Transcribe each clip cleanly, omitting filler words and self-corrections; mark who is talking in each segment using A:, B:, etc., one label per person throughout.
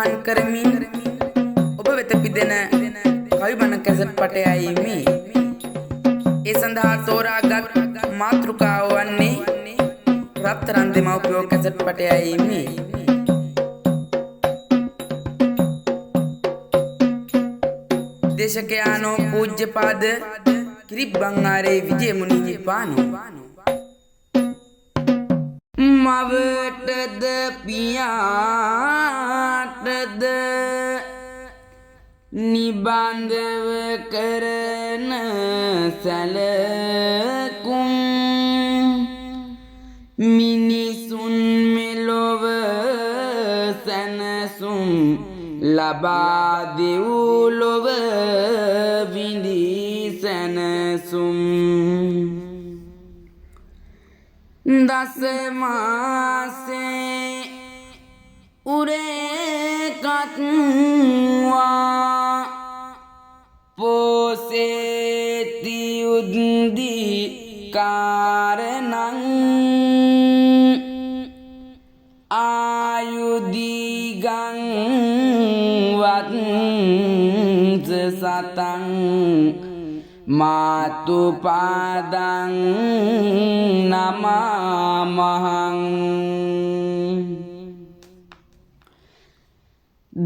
A: සටහන් කරමින් ඔබ වෙත පිදෙන කවිබන කැසට් පටයයි මේ. ඒ සඳහා තෝරාගත් මාතෘකාව වන්නේ රත්තරන් දෙමව්පියෝ කැසට් පටයයි මේ. දේශකයානෝ පූජ්‍යපාද කිරිබ්බංආරේ විජයමුනි හිමිපාණෝ. මවටද පියාටද නිබන්ධව කරන සැලකුම් මිනිසුන් මෙලොව සැනසුම් ලබා දෙව්ලොව විඳී සැනසුම් දස මාසේ උරේකත්වා පෝසේති උද්දී කාරණං ආයුදීගං වත්ස සතං මාතු පාදං නමාමහං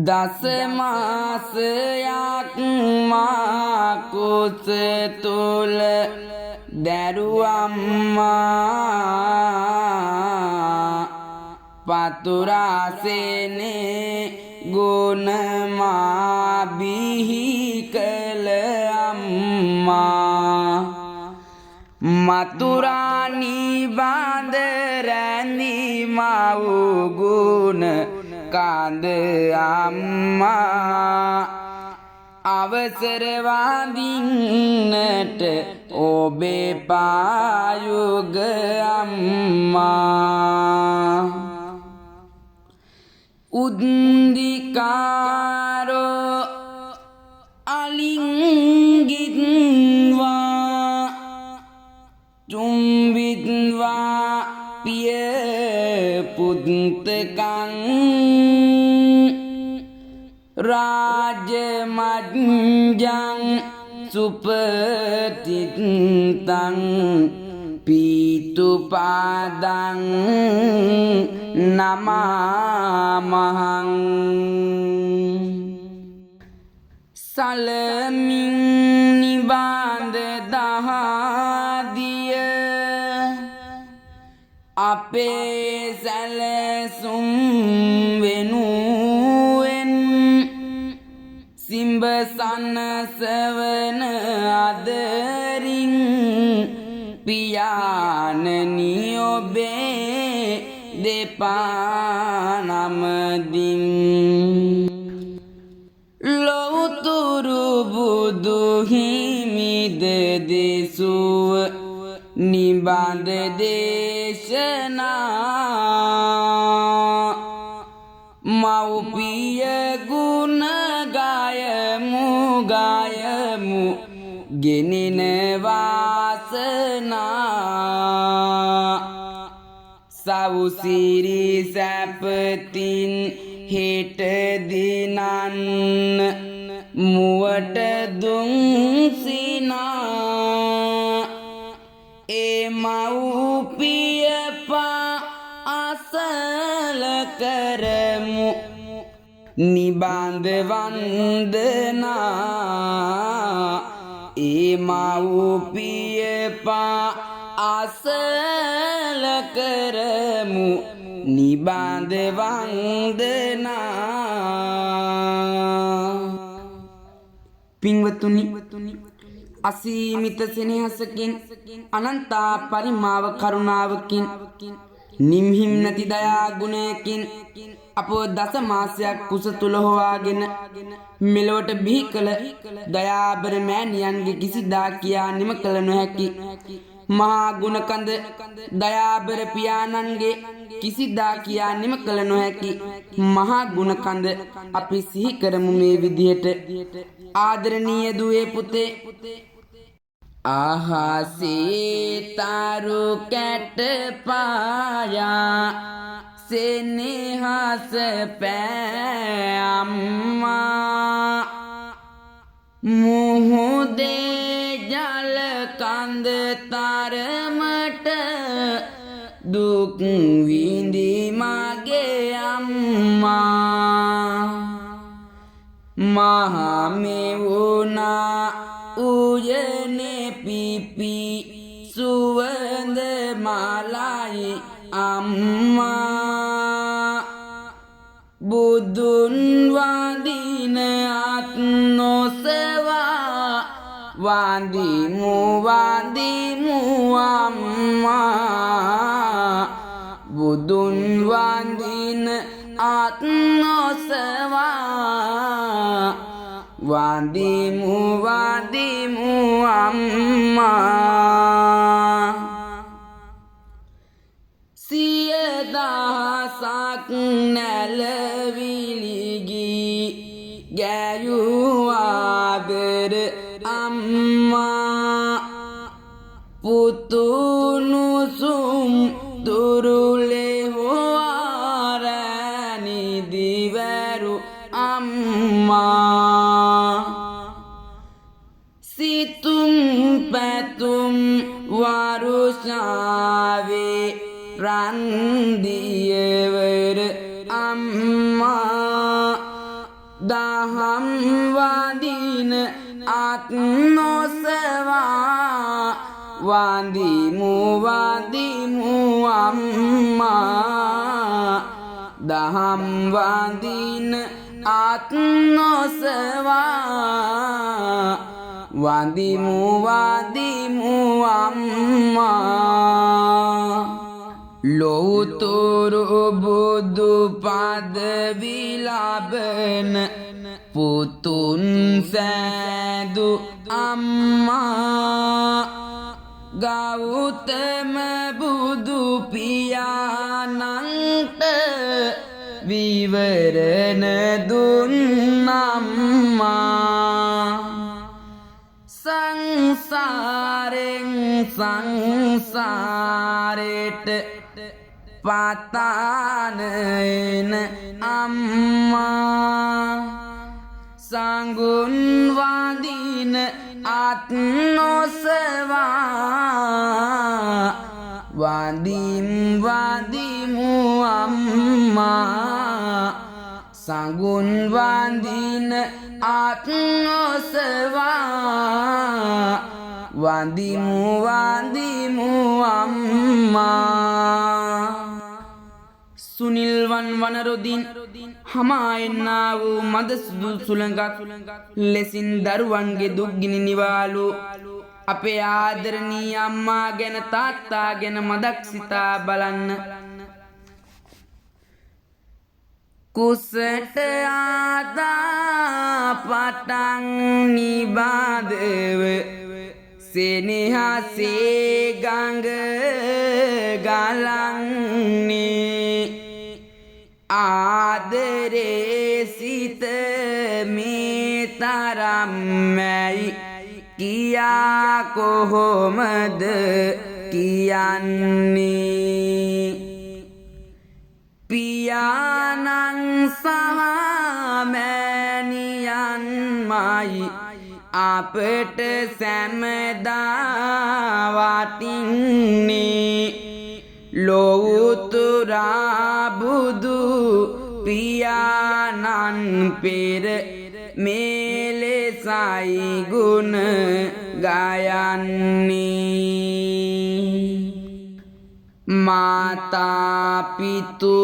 A: දස මාසයක් මා කුස තුල දැරුවම්මා පතුරාසෙනේ ගුණ මා බිහි කළ අම්මා මතුරා නිබඳ රැඳි මව් ගුණ කාන්ද අම්මා අවසර වඳින්නට ඔබේ පායුග අම්මා උද්දිකාරෝ අලිංගිත්වා චුම්බිත්වා පිය පුත්තකං රාජමජ්ජං සුපතිත්තං පීතුපාදං නමාමහං සලමින් නිබන්ධ දහදිය අපේ සැලසුම් වෙනුවෙන් සිඹ සනසවන අදරින් පියාණනි ඔබේ දෙපා නමදින් ලොවුතුරු බුදු හිමිද දෙසුව නිබන්ධ දේශනා මව්පිය ගුණ ගායමු ගෙනෙන වාසනා සවුසිරි සැපතින් හෙට දිනන්න මුවට දුන් සිනා ඒ මව්පිය පා අසල කරමු නිබන්ධ වන්දනා ඒ මව්පිය පා අසල කරමු නිබන්ධ වන්දනා. පින්වතුනි, අසීමිත සෙනෙහසකින් අනන්තා පරිමාව කරුණාවකින් නිම්හිම් නැති දයා ගුණයකින් අපෝ දස මාසයක් කුස තුල හොවාගෙන මෙලොවට බිහි කළ දයාබර මෑණියන්ගේ කිසිදා කියා නිම කළ නොහැකි මහා ගුණකන්ද දයාබර පියාණන්ගේ කිසිදා කියා නිම කළ නොහැකි මහා ගුණකන්ද අපි සිහි කරමු මේ විදිහට. ආදරණීය දුවේ පුතේ, ආහසේ තරු කැට පායා සෙනෙහස පෑම්මා මුහුදේ ජල කඳ තරමට දුක් විඳි මගේ අම්මා මහමෙවුනා උයනේ පිපි සුවඳ මලයි අම්මා බුදුන් වඳින අත් නොසවා වඳිමු වඳිමු අම්මා බුදුන් වඳින අත් නොසවා වඳිමු වඳිමු අම්මා සියදහසක් නැලවිලිගී ගැයූ ආදර අම්මා පුතුනුසුම් තුරුලේ හොරැනි දිවරු අම්මා සිතුම් පැතුම් වරුෂාවේ රන්දියවර අම්මා දහම් වඳින අත් නොසවා වඳිමු වඳිමු අම්මා දහම් වඳින අත් නොසවා වඳිමු වඳිමු අම්මා ලෝතුරු බුදු පදවි ලබන පුතුන් සෑදු අම්මා ගෞතම බුදු පියාණන්ට විවරණ දුන් අම්මා සංසාරෙන් සංසාරෙට පතානයන අම්මා සංගුන් වඳින අත් නොසවා වඳිම් වඳිමු අම්මා සංගුන් වඳින අත් නොසවා වඳිමු වඳිමු අම්මා සුනිල්වන් වනරොදින් හමායන්නා වූ මද සුදු සුළඟක් ලෙසින් දරුවන්ගේ දුක්ගිනි නිවාලු අපේ ආදරණීය අම්මා ගැන තාත්තා ගැන මදක් සිතා බලන්න කුසට ආදා පටන් නිබාදව සෙනෙහසේ ගඟ ගලන්නේ ආදරේ සිත මේ තරම්මැයි කියා කොහොමද කියන්නේ පියාණන් සහ මෑණියන්මයි අපට සැමදා වටින්නේ ලෝතුරා බුදු පියාණන් පෙර මේලෙසයි ගුණ ගයන්නේ මාතා පිතු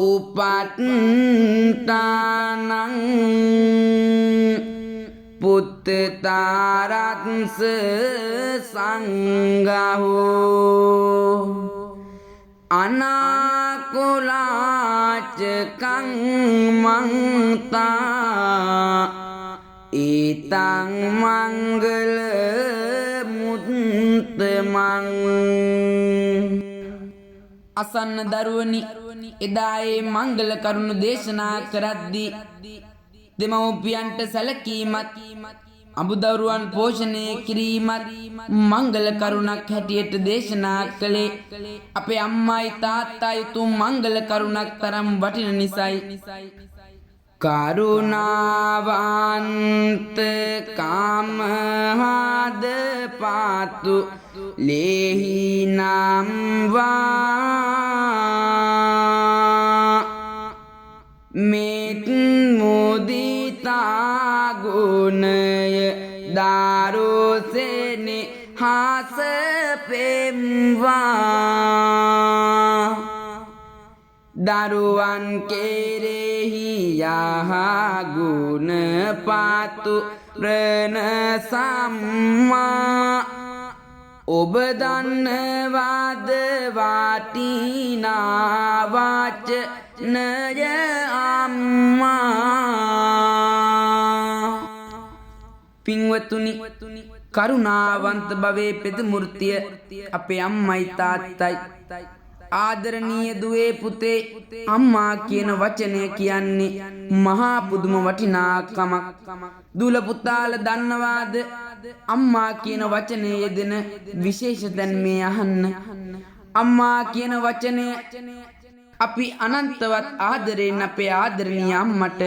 A: උපට්ඨානං පුත්තතාරත්ස සංඝහෝ අනාකුලාචකං මන්තා ඊතං මංගල මුත්තමං අසන්න දරුවනි එදා ඒ මංගල කරුණු දේශනා කරද්දී දෙමව්පියන්ට සැලකීමත් අඹදරුවන් පෝෂණය කිරීමත් මංගල කරුණක් හැටියට දේශනා කළේ අපේ අම්මයි තාත්තයි උතුම් මංගල කරුණක් තරම් වටින නිසයි. කරුණාවන්ත කාමහාද පාතු ලේහි නම් වා මෙත් මුදිතා ගුණය දාරුසෙනි හාස පෙම්වා දරුවන් කෙරෙහි යහගුණ පාතු රණ සම්මා ඔබ දන්නවාද වටිනා වචනය අම්මා. පින්වතුනි, කරුණාවන්ත භවයේ පෙදමූර්තිය අපේ අම්මයි තාත්තයි. ආදරණීය දුවේ පුතේ, අම්මා කියන වචනය කියන්නේ මහා පුදුම වටිනාකමක්. දුල පුතාල දන්නවාද අම්මා කියන වචනේ යෙදෙන විශේෂ තැන් මේ අහන්න. අම්මා කියන වචනය අපි අනන්තවත් ආදරයෙන් අපේ ආදරණීය අම්මට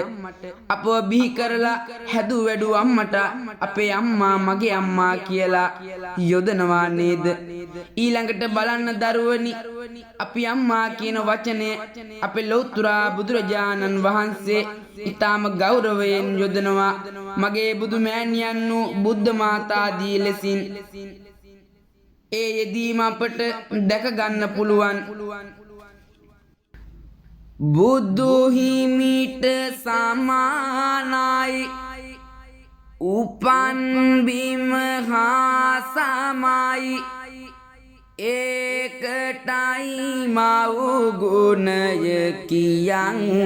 A: අපව බිහි කරලා හැදු වැඩු අම්මට අපේ අම්මා මගේ අම්මා කියලා යොදනවා නේද? ඊළඟට බලන්න දරුවනි, අපි අම්මා කියන වචනය අපේ ලෞතර බුදුරජාණන් වහන්සේ ඊටාම ගෞරවයෙන් යොදනවා. මගේ බුදු මෑණියන් වූ බුද්ධ මාතාදී ලෙසින් ඒ යෙදීම අපට දැක ගන්න පුළුවන්. බුදු හිමිට සමානයි උපන් බිම හා සමයි ඒකටයි මව් ගුණය කියන්නේ.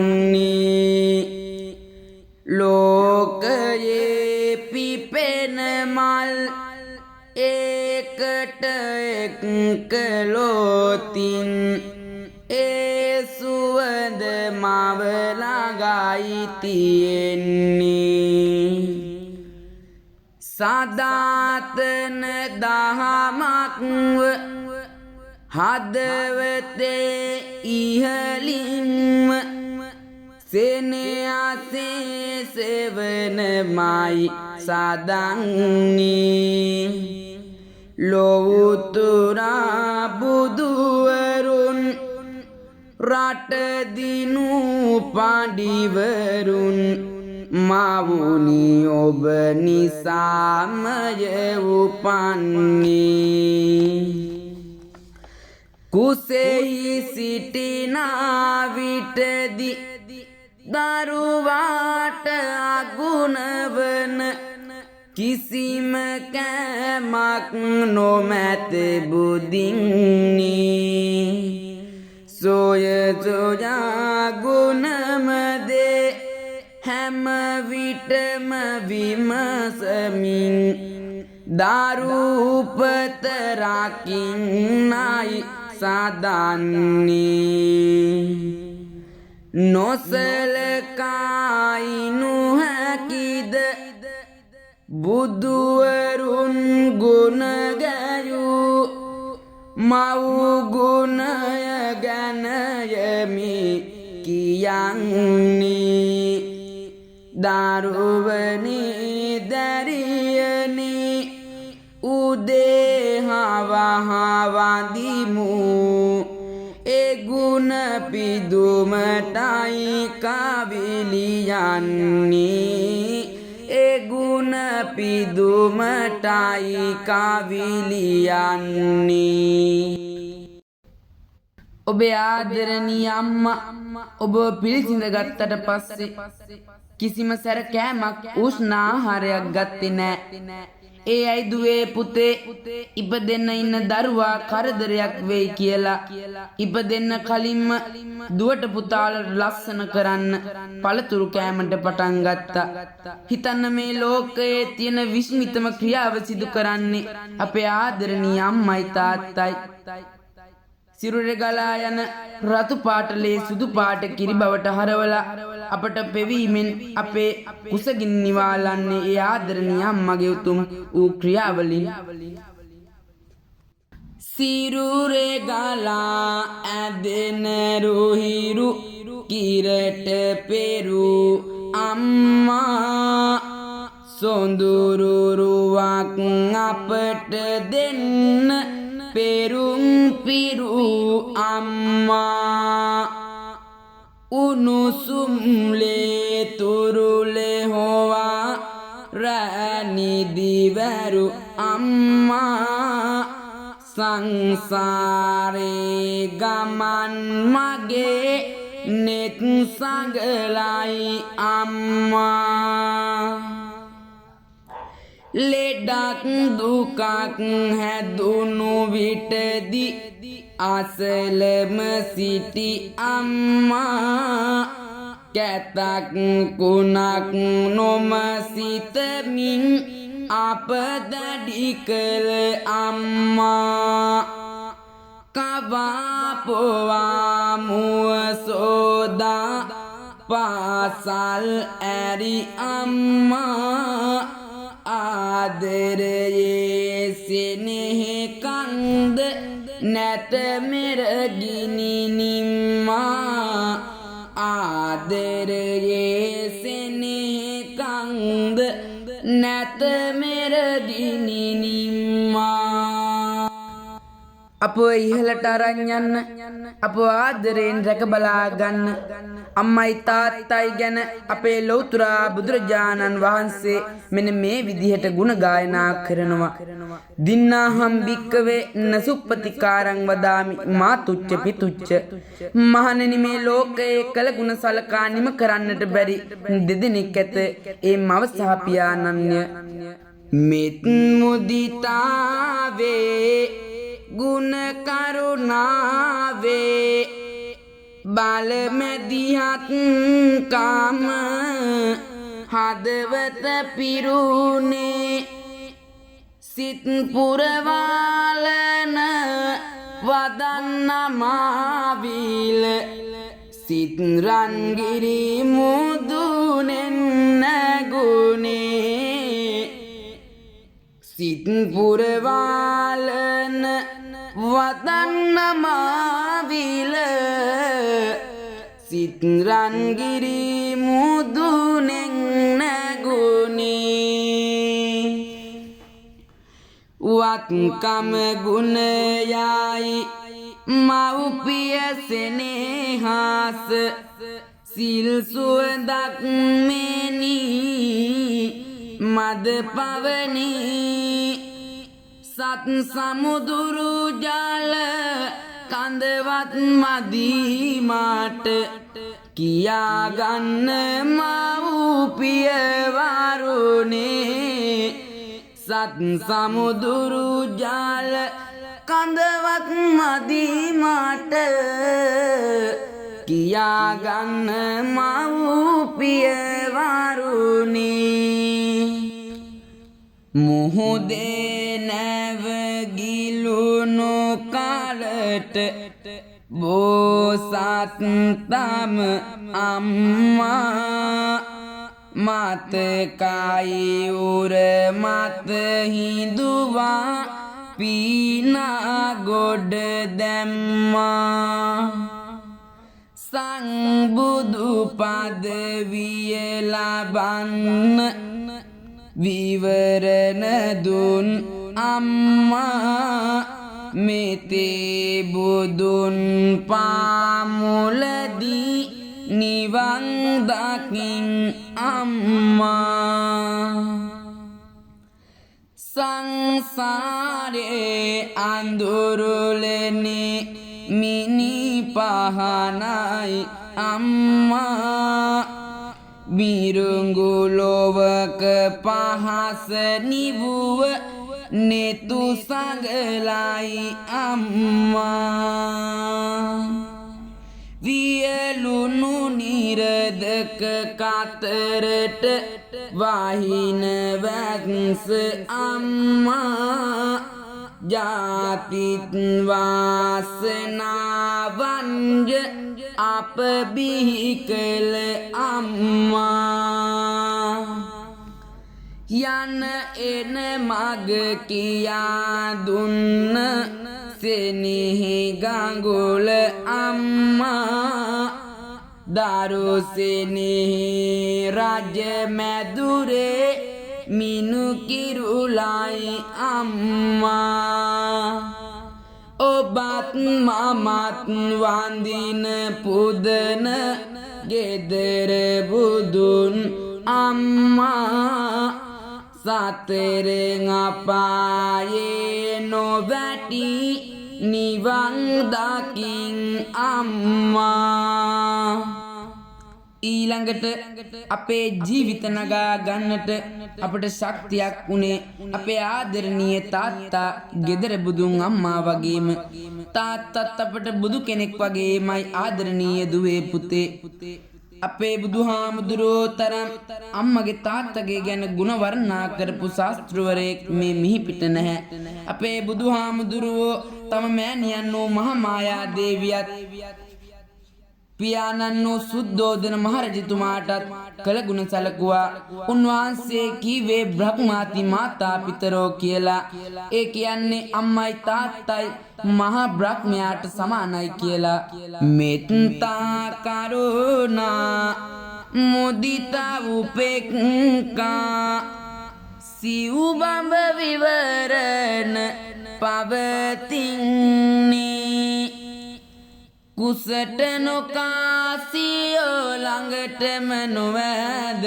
A: ලෝකයේ පිපෙන මල් ඒකට එක්කලොතින් ඒ සුවඳ මව ළඟයි තියෙන්නේ. සදාතන දහමක්ව හදවතේ ඉහළින්ම සෙනෙහසේ සෙවනමයි සදන්නේ. ලෝතුරා බුදුවරුන් රටදිනු පඬිවරුන් මවුනි ඔබ නිසාමය උපන්නේ. කුසෙහි සිටිනා විටදි දරුවාට අගුණවන කිසිම කෑමක් නොමැත බුදින්නේ. සොය සොයා ගුණමදේ හැම විටම විමසමින් දරුපත රකින්නයි සදන්නේ. නොසලකායි නොහැකිද බුදුවරුන් ගුණ ගැයූ මව් ගුණය ගැන යමි කියන්නේ. දරුවනි දැරියනි උදේ හවහවදිමු ඒ ගුණ පිදුමටයි කවිලියන්නේ. ඒ ගුණ පිදුමටයි කවිලියන්නේ. ඔබේ ආදරණීය අම්මා ඔබ පිළිසිඳ ගත්තට පස්සේ කිසිම සැර කෑමක් උෂ්ණ ආහාරයක් ගත්තේ නෑ. ඒ අයි දුවේ පුතේ ඉපදෙන්න ඉන්න දරුවා කරදරයක් වෙයි කියලා ඉපදෙන්න කලින්ම දුවට පුතාලට ලස්සන කරන්න පළතුරු කෑමට පටන් ගත්තා. හිතන්න මේ ලෝකයේ තියෙන විස්මිතම ක්‍රියාව සිදු කරන්නේ අපේ ආදරණීය අම්මයි තාත්තයි. සිරුරේ ගලා යන රතු පාටලේ සුදු පාට කිරි බවට හරවලා අපට පෙවීමෙන් අපේ කුසගින් නිවාලන්නේ ඒ ආදරණීය අම්මගේ උතුම් වූ ක්‍රියාවලින්. සිරුරේ ගලා ඇදෙන රුහිරු කිරට පෙරු අම්මා සොඳුරු රුවක් අපට දෙන්න පෙරුම් පිරු අම්මා උනුසුම් ලේ තුරුලේ හොවා රැනිදිවරු අම්මා සංසාරේ ගමන් මගේ නෙත් සඟලයි අම්මා ලෙඩක් දුකක් හැදුණු විටදි අසලම සිටි අම්මා කැතක් කුණක් නොම සිතමින් අප දැඩි කළ අම්මා කවා පොවා මුව සෝදා පාසල් ඇරි අම්මා ආදරයේ සෙනෙහි කන්ද නැත මෙරගිනි නිම්මා ආදරයේ සෙනෙහි කන්ද නැත මෙරගිනි නිම්මා අපෝ ඉහළට අරන් යන්න අපෝ ආදරයෙන් රැක බලා ගන්න අම්මයි තාත්තයි ගැන අපේ ලෞතුරා බුදුරජාණන් වහන්සේ මෙන්න මේ විදිහට ගුණ ගායනා කරනවා දින්නාහම් භික්කවේ නසුප්පතිකාරං වදාමි මාතුච්ච පිතුච්ච මහණෙනි මේ ලෝකයේ කළ ගුණ සලකා නිම කරන්නට බැරි දෙදෙනෙක් ඇත ඒ මව සහ පියාණන්ය මෙත් මුදිතාවේ ගුණ කරුණාවේ බල මැදිහත් කාම හදවත පිරුනේ සිත් පුරවාලන වදන්න මාවිල සිත් රන්ගිරි මුදුනෙන් නැගුනේ සිත් පුරවාලන වදන්න මාවිල සිත් රන්ගිරි මුදුනෙන් නැගුනේ වත්කම ගුණයයි මව්පිය සෙනෙහස සිල් සුවඳක් මෙනි මද පවනි සත් සමුදුරු ජල කඳවත් මදීමාට කියාගන්න මව්පිය වරුනේ සත් සමුදුරු ජල කඳවත් මදීමාට කියාගන්න මව්පිය වරුනේ මුහුදේ නැවගිලුණු කාලට බෝසත් තම අම්මා මතකයි උර මත හිඳුවා පීනා ගොඩ දැම්මා සංබුදු පදවිය ලබන්න විවරණ දුන් අම්මා මෙතේ බුදුන් පාමුලදී නිවන් දකින් අම්මා සංසාරේ අඳුරුලනේ මිනි පහනයි අම්මා මිරුංගු ලොවක පහස නිවුව නෙතු සඟලයි අම්මා වියලුණු නිරදක කතරට වහින වැක්ස අම්මා जातित वासनावंज आप बिकल अम्मा යන එන මග කියා දුන්න සෙනෙහි ගඟුල අම්මා දරු සෙනෙහි රජ මැදුරේ මිනු කිරුලයි අම්මා ඔබත් මමත් වඳින පුදන ගෙදර බුදුන් අම්මා සතරෙන් අපායේ නොවැටි නිවන් දකින් අම්මා ඊළඟට අපේ ජීවිත නගා ගන්නට අපට ශක්තියක් උනේ අපේ ආදරණීය තාත්තා ගෙදර බුදුන් අම්මා වගේම තාත්තත් අපට බුදු කෙනෙක් වගේමයි ආදරණීය දුවේ පුතේ අපේ බුදුහාමුදුරෝ තරම් අම්මගේ තාත්තගේ ගැන ගුණ වර්ණනා කරපු ශාස්ත්‍රවරයෙක් මේ මිහිපිට නැහැ. අපේ බුදුහාමුදුරෝ තම මෑණියන් වූ මහා මායා දේවියත් පියාණන් වූ සුද්ධෝදන මහරජතුමාටත් කළ ගුණ සැලකුවා. උන්වහන්සේ කීවේ බ්‍රහ්මාති මාතා පිතරෝ කියලා. ඒ කියන්නේ අම්මයි තාත්තයි මහා බ්‍රහ්මයාට සමානයි කියලා. මෙත්තා කරුණා මුදිතා උපේක්ඛා සිව්බඹ විවරණ පවතින්නේ කුසට නොකාසියෝ ළඟටම නොවැද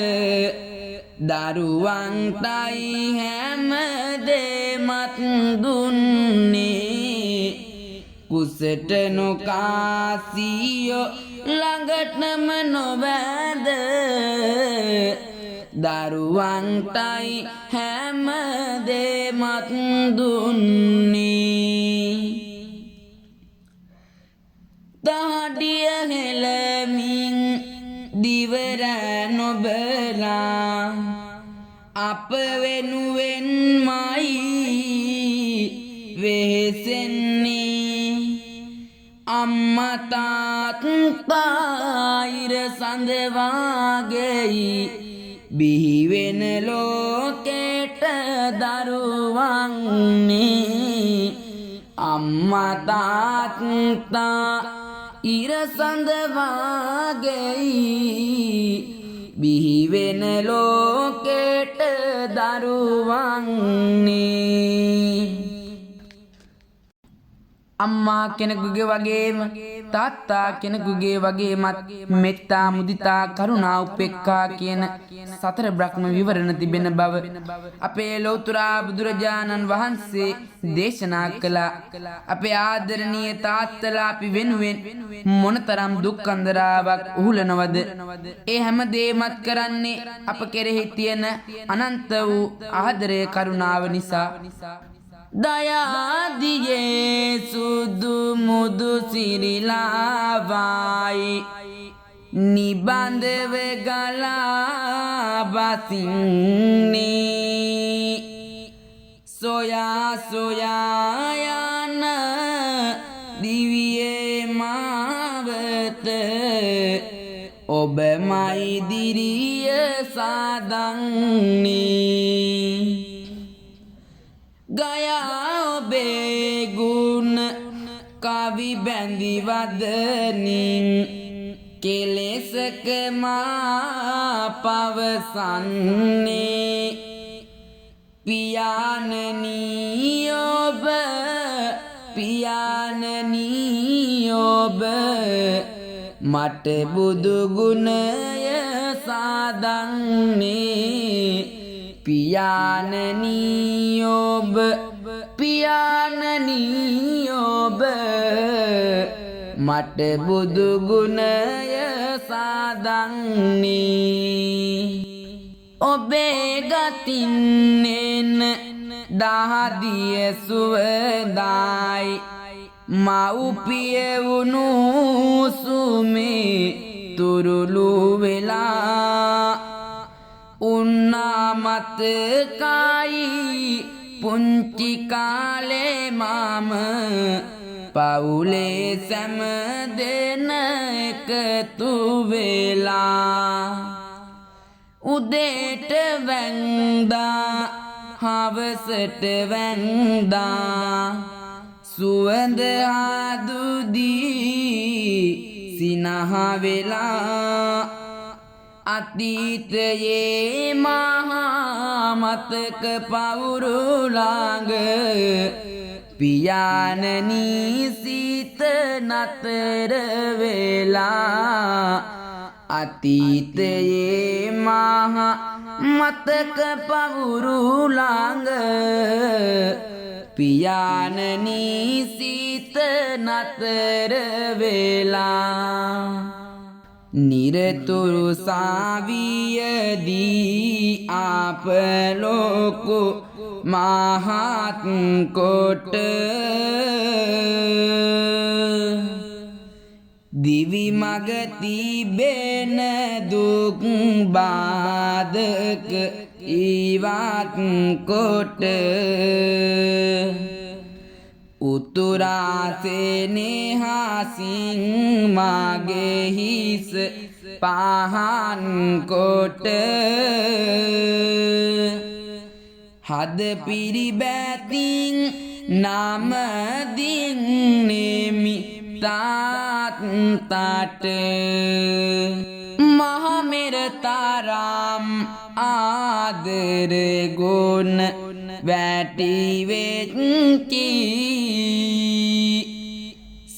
A: දරුවන්ටයි හැම දෙමත් දුන්නේ කුසට නොකාසියෝ ළඟටම නොවැද දරුවන්ටයි හැම දෙමත් දුන්නේ දහඩිය හෙළමින් දිවර නොබලා අප වෙනුවෙන්මයි වෙහෙසෙන්නේ අම්මා තාත්තා ඉර සඳවාගෙයි බිහිවෙන ලෝකෙට දරුවන්නේ අම්මා තාත්තා ඉර සඳවාගෙයි බිහිවෙන ලෝකෙට දරුවන්නේ අම්මා කෙනෙකුගේ වගේම තාත්තා කෙනෙකුගේ වගේමත් මෙත්තා මුදිතා කරුණා උපේක්ඛා කියන සතර බ්‍රහ්ම විවරණ තිබෙන බව අපේ ලෞතුරා බුදුරජාණන් වහන්සේ දේශනා කළා. අපේ ආදරණීය තාත්තලා අපි වෙනුවෙන් මොනතරම් දුක් අන්දරාවක් උහුලනවද? ඒ හැම දෙයක්මත් කරන්නේ අප කෙරෙහි තියෙන අනන්ත වූ ආදරය කරුණාව නිසා. දයාදියේ සුදු මුදු සිරිලාවයි නිබන්ධව ගලා බසින්නේ සොයා සොයා යන දිවියේ මාවත ඔබමයි දිරිය සාදන්නේ ගයා ඔබේ ගුණ කවි බැඳි වදනින් කෙලෙසක මා පවසන්නේ පියාණනී ඔබ පියාණනී ඔබ මට බුදු ගුණය සාදන්නේ පියාණනී ඔබ පියාණනී ඔබ මට බුදු ගුණය සාදන්නේ ඔබේ ගතින්නෙන් දහදිය සුවදායි මව්පිය වුණු සුමේ තුරුළු වෙලා උන්නාමතකයි පුංචි කාලේ මම පවුලේ සැම දෙන එකතු වෙලා උදේට වැන්දා හවසට වැන්දා සුවඳ ආදුදී සිනහ වෙලා අතීතයේ මහා මතක පවුරු ළඟ පියාණනි සිත නතර වෙලා අතීතයේ මහා මතක පවුරු ළඟ පියාණනි සිත නතර වෙලා නිරතුරු සාවියදී ආපලෝකු මහත් කොට දිවි මග තිබෙන දුක් බාධක ඉවත් කොට උතුරාසෙනෙහසින් මගේ හිස පහන් කොට හද පිරිබැතින් නමදින් නෙමි තාත්තට මහමෙර තරම් ආදර ගුණ වැටිවෙච්චි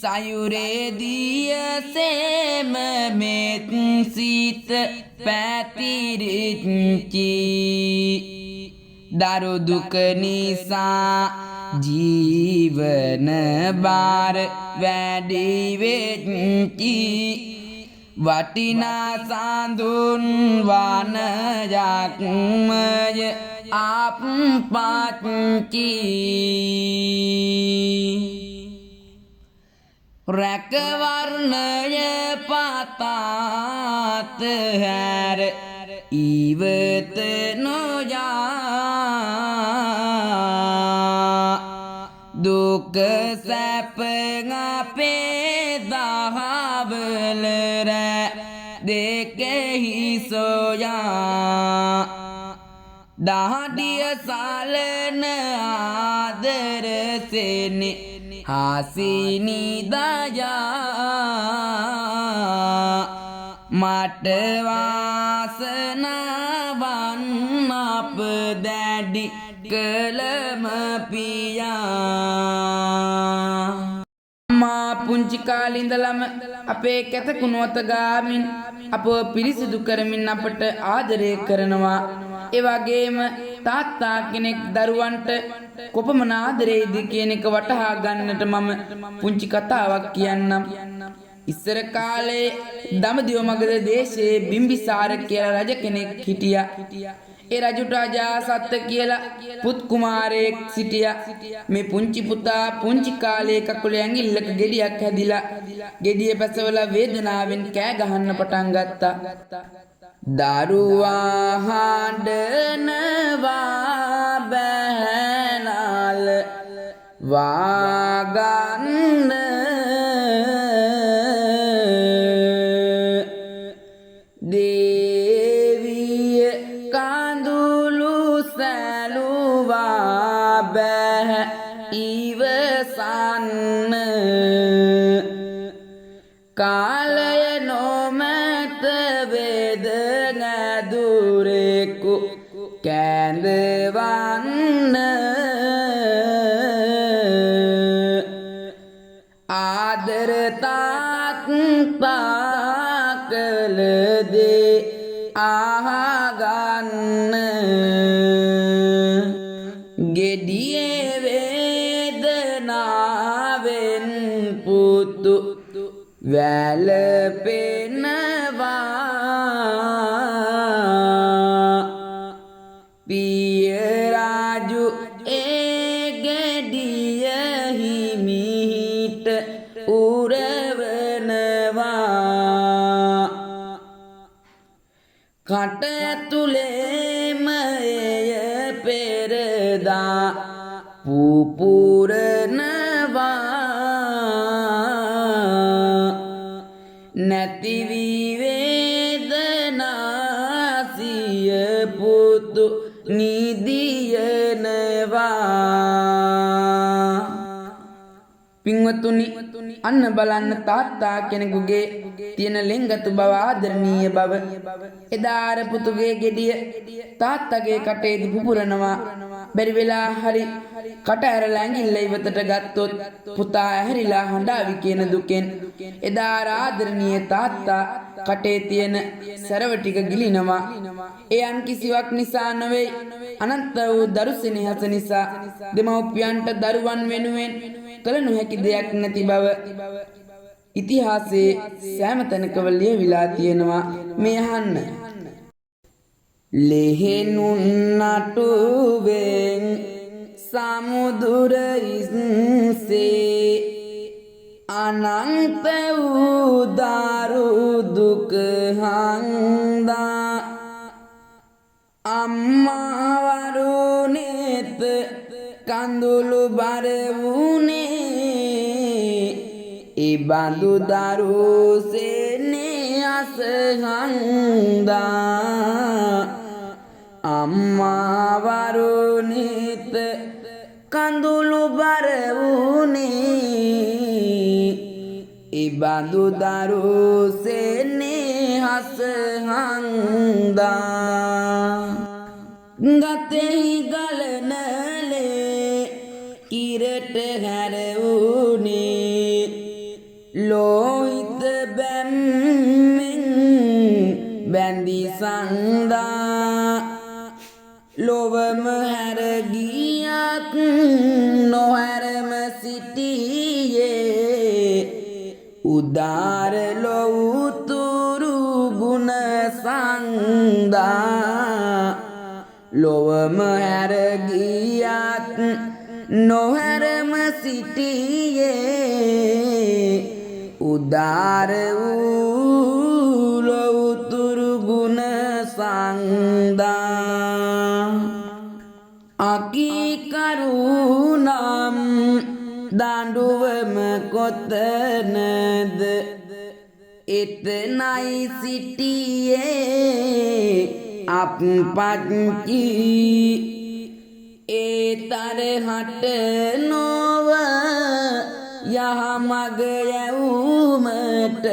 A: සයුරේදිය සේම මෙත් සිත පැතිරිච්චි දරු දුක නිසා ජීවන බාර වැඩි වෙච්චි වටිනා සඳුන් වනයක්මය අප්පච්චි රැකවර්ණය පතාත හැර ඉවත නොයා දුක සැප අපේ දහවල රැ දෙකෙහි සොයා දහඩිය සලන ආදර සෙනෙ හසිනි දයා මට වාසනාවන් අප දැඩි කළම පියා මා පුංචි කාලේ ඉඳලම අපේ කැතකුණුවත ගාමින් අපව පිරිසිදු කරමින් අපට ආදරය කරනවා ඒ වගේම තාත්තා කෙනෙක් දරුවන්ට කොපමණ ආදරේද කියන එක වටහා ගන්නට මම පුංචි කතාවක් කියන්නම්. ඉස්සර කාලේ දඹදිව මගධ දේශයේ බිම්බිසාර කියලා රජ කෙනෙක් හිටියා. ඒ රජුට අජාසත්ත කියලා පුත් කුමාරයෙක් සිටියා. මේ පුංචි පුතා පුංචි කාලේ කකුලේ ඇඟිල්ලක ගෙඩියක් හැදිලා ගෙඩිය පැසවලා වේදනාවෙන් කෑ ගහන්න පටන් ගත්තා. දරුවා හඬනවා බැහැනල වාගන්න දේවිය කඳුළු සැලුවා බැහැ ඉවසන්න කාලය නොමැත වේද නැදුරෙකු කැඳවන්න ආදර තාත්තා කළ දේ අහගන්න ගෙඩියේ වේදනාවෙන් පුතු වැළපෙනවා පිය රාජු ඒ ගෙඩිය හිමිහිට උරවනවා කට ඇතුලේම එය පෙරදා පුපුරනවා නැතිවි වේදනාසිය පුතු නිදියනවා පින්වතුනි අන්න බලන්න තාත්තා කෙනෙකුගේ තියෙන ලෙන්ගතු බව ආදරණීය බව එදා අර පුතුගේ ගෙඩිය තාත්තගේ කටේදී පුපුරනවා බැරි වෙලා හරි කට ඇරලා ඇඟිල්ල ඉවතට ගත්තොත් පුතා ඇහැරිලා හඬාවි කියන දුකෙන් එදා අර ආදරණීය තාත්තා කටේ තියෙන සරව ටික ගිලිනවා ඒ අන් කිසිවක් නිසා නෙවෙයි අනන්ත වූ දරු සෙනෙහස නිසා දෙමව්පියන්ට දරුවන් වෙනුවෙන් කළ නොහැකි දෙයක් නැති බව ඉතිහාසයේ සෑම තැනකම ලියවිලා තියෙනවා මේ අහන්න ලෙහෙනුන් නටුවෙන් සමුදුර ඉස්සේ අනන්ත වූ දරු දුක හංදා අම්මා වරුනේත කඳුළු බර වුනේ ඉබඳු දරු සෙනෙහස හංදා අම්මා වරුනේත කඳුළු බර වුනේ ඉබඳු දරු සෙනෙහස හංදා ගතෙහි ගලනලේ ඉරට හැරවුනේ ලෝහිත බැම්මෙන් බැඳි සංදා ලොවම හැර ගියත් නොහැරම සිටියේ උදාර ලොවුතුරු ගුණ සංදා ලොවම හැර ගියත් නොහැරම සිටියේ උදාර වූ ලොවුතුරු ගුණ සංදා අකීකරුනම් දඬුවම කොතනද එතනයි සිටියේ අප්පච්චි ඒ තරහට නොව යහමග යැවුමට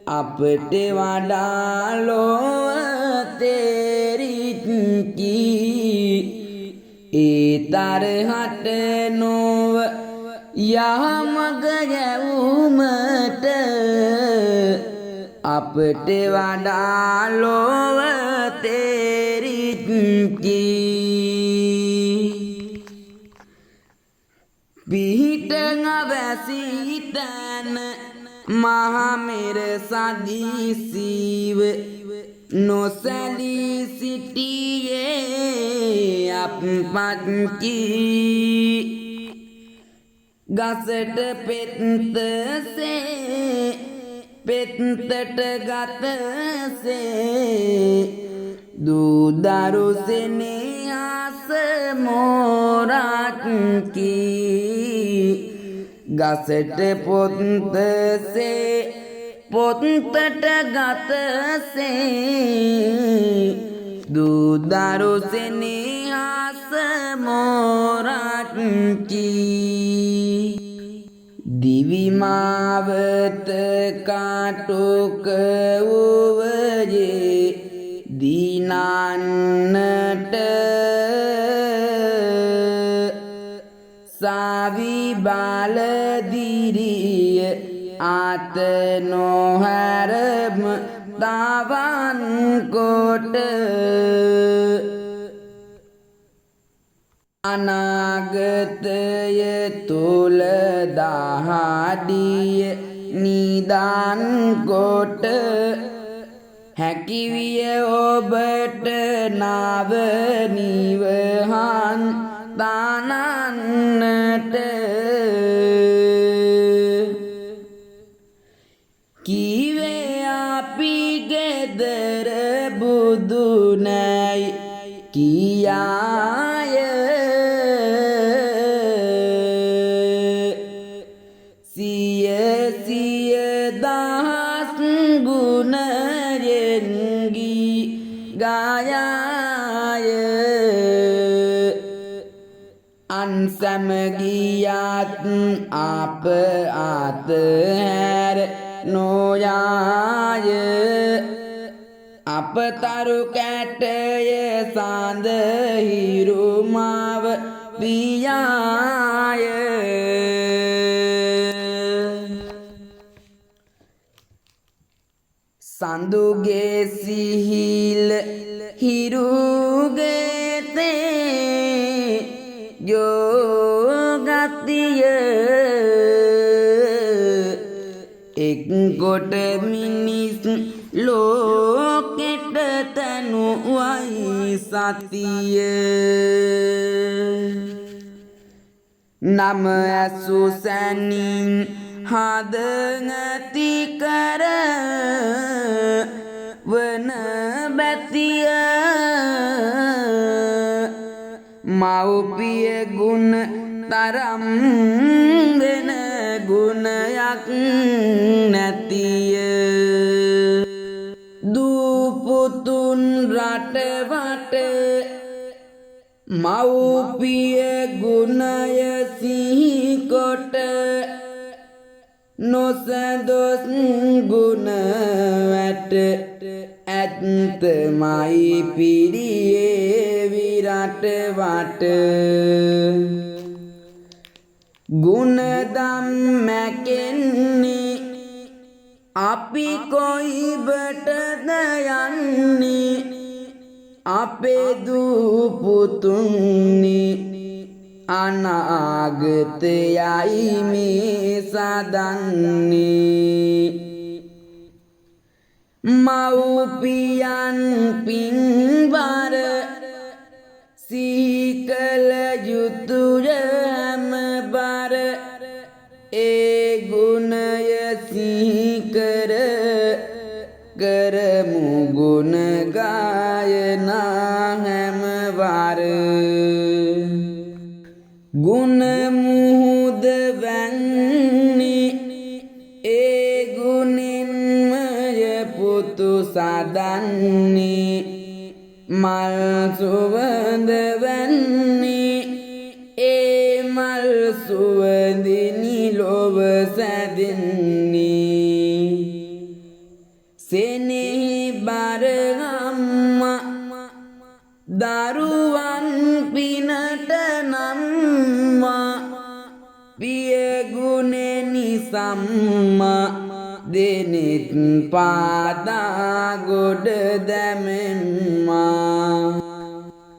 A: අපට වඩා ලොව තෙරිච්චි ඒ තරහට නොව යහමග යැවුමට අපට වඩා ලොව තෙරිච්චි පිහිට අවැසි තැන මහමෙර සදිසිව නොසැලී සිටියේ අප්පච්චි ගසට පෙත්තසේ පෙත්තට ගතසේ දූදරු සෙනෙහස මෝරච්චි ගසට පොත්තසේ පොත්තට ගතසේ දූදරු සෙනෙහස මෝරච්චි දිවිමාවත කාටුක වූවයේ දීනන්නට සාවි බාලදිරිය ආත නොහැරම තාවන් කොට අනාගතය තුල දහඩිය නිදාන් කොට හැකිවිය ඔබට නව නිවහන් දානන්නට කීවේ අපි ගෙදර බුදු නැයි කියාය අන්සමගියත් අප අතහැර නොයාය අපතරු කැටය සඳ හිරුමාව පියාය සඳුගේ සිහිල් හිරුගේ තේ යෝගතිය එක් කොට මිනිස් ලෝකෙට තනුවයි සතිය නම ඇසු සැනින් හද නැති කර වන බැතිය මව්පිය ගුණ තරම් වෙන ගුණයක් නැතිය දූපුතුන් රටවට මව්පිය ගුණය සිහිකොට නොසදොස් ගුණ වැට ඇත්තමයි පිරියේ විරට වට ගුණදම් මැකෙන්නේ අපි කොයිබටද යන්නේ අපේ දූපුතුන්නි අනාගතයයි මේ සදන්නේ මව්පියන් පින්වර සිහිකල යුතුය හැම බර ඒ ගුණය සිහිකර කරමු ගුණ ගායනා හැම වර ගුණ මුහුද වැන්නේ ඒ ගුණෙන්මය පුතු සදන්නේ මල් සුවඳ වැන්නේ ඒ මල් සුවඳිනි ලොව සැදෙන්නේ සෙනෙහි බර අම්මා දරුවන් පිනට නම්මා පිය ගුණෙනි සම්මා දෙනෙත් පාදා ගොඩ දැමෙම්මා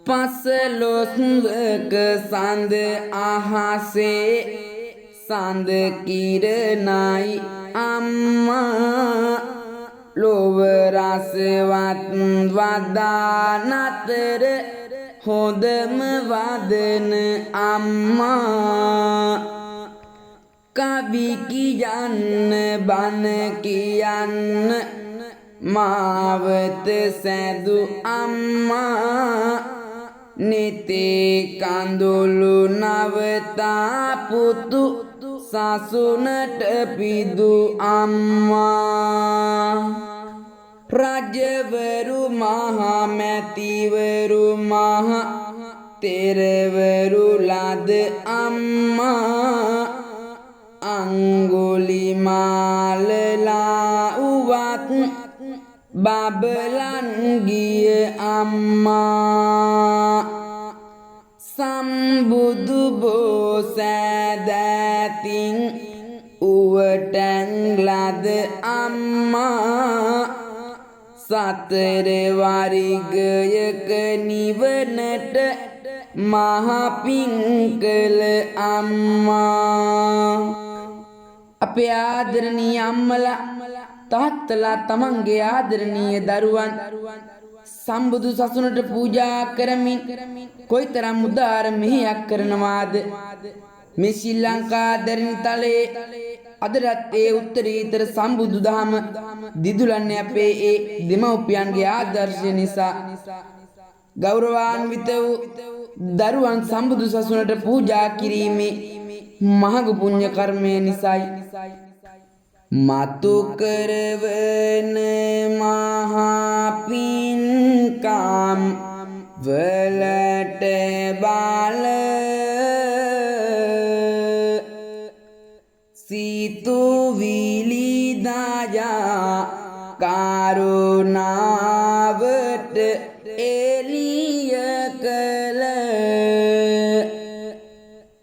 A: පසළොස්වක සඳ අහසේ සඳ කිරණයි අම්මා ලොව රසවත් වදානතර හොඳම වදන අම්මා කවි කියන්න බන කියන්න මාවත සැදු අම්මා නිතේ කඳුළු නවතා පුතු සසුනට පිදු අම්මා රජවරු මහා මැතිවරු මහා තෙරවරු ලද අම්මා අංගුලිමාලලා උවත් බබලන් ගිය අම්මා සම්බුදු බෝසැදැතින් උවටැන් ලද අම්මා සතර වරිගයක නිවනට මහපින් කළ අම්මා අපේ ආදරණීය අම්මලා තාත්තලා තමන්ගේ ආදරණීය දරුවන් සම්බුදු සසුනට පූජා කරමින් කොයිතරම් උදාර මෙහෙයක් කරනවාද මේ ශ්‍රී ලංකා දරණතලයේ අදටත් ඒ උත්තරීතර සම්බුදු දහම දිදුලන්නේ අපේ ඒ දෙමව්පියන්ගේ ආදර්ශය නිසා ගෞරවාන්විත වූ දරුවන් සම්බුදු සසුනට පූජා කිරීමේ මහඟු පුණ්‍ය කර්මය නිසායි මතු කරවන මහා පින්කම් වලට බල සිතුවිලි දයා කරුණාවට එළිය කළ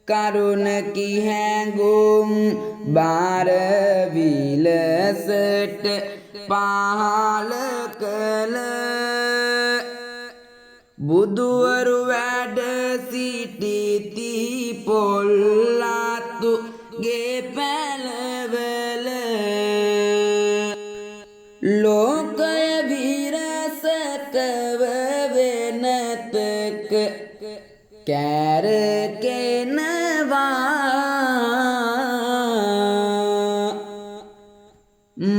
A: කරුණකි හැඟුම් බාර විලසට පහල කළ බුදුවරු වැඩ සිටිති පොල්ලතුගේ පැලවල ලෝකය විරසකව වෙනතක කැරකෙනවා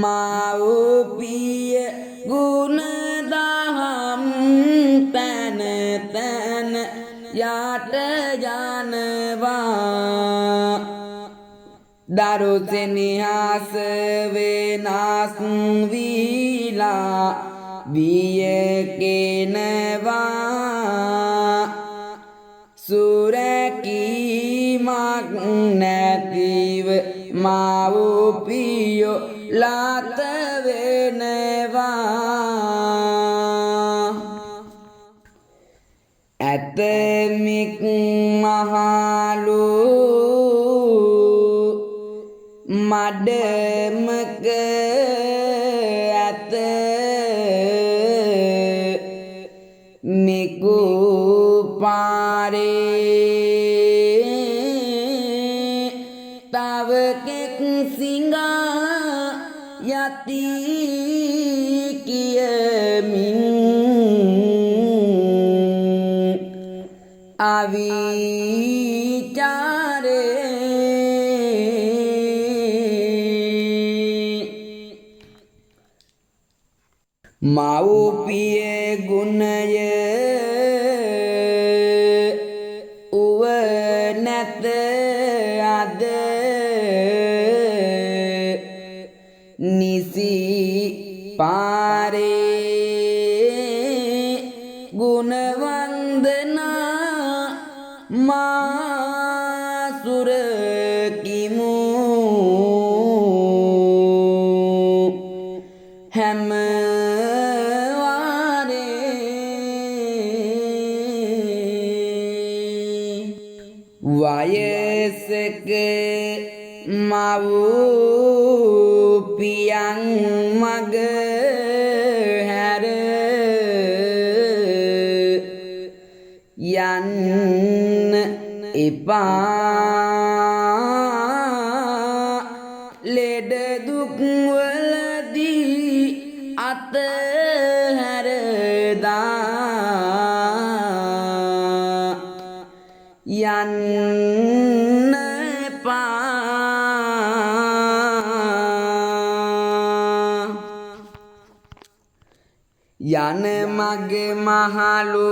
A: මව්පිය ගුණ දහම් තැන තැන යට යනවා දරු සෙනෙහස වෙනස් වීලා වියකෙනවා සුරැකීමක් නැතිව මව්පියෝ ලත වෙනවා ඇතමික් මහලු මඩමක ඇත මිකු පාරේ තවකෙක් සිඟා යති කියමින් මව්පිය ගුණය උව නැත අද නිසි පාරේ ගුණ වන්දනා මා සුරකිමු හැම වයසක මව්පියන් මග හැර යන්න එපා ලෙඩ දුක් වලදී අතහැර දා යන්න එපා යන මගේ මහලු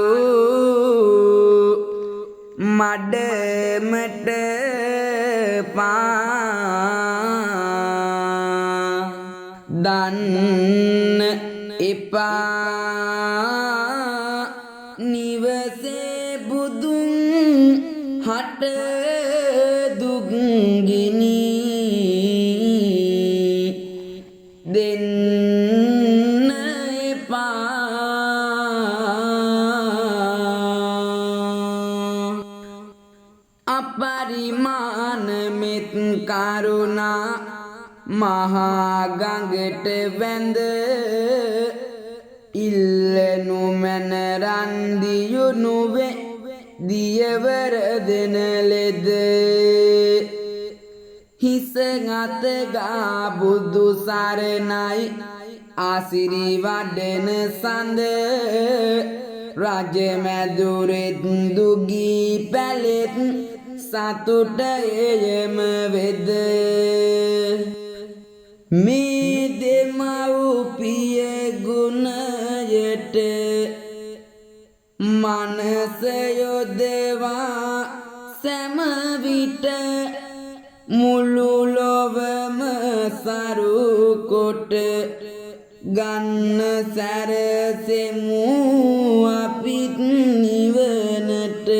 A: මඩමට පා දන්න එපා නිවසේ බුදුන් හට දුක්ගිනි දෙන්න එපා අපරිමාණ මෙත් කරුණා මහා ගඟට වැඳ ඉල්ලනු මැන රන්දියුණු වේ දියවර දෙන ලෙද හිස ගත ගා බුදු සරණයි ආසිරි වඩන සඳ රජ මැදුරෙත් දුගී පැලෙත් සතුට එයම වෙද මේ දෙමව්පිය ගුණයට මනස යොදවා සෑම විට මුළු ලොවම සරු කොට ගන්න සැරසෙමු අපිත් නිවනට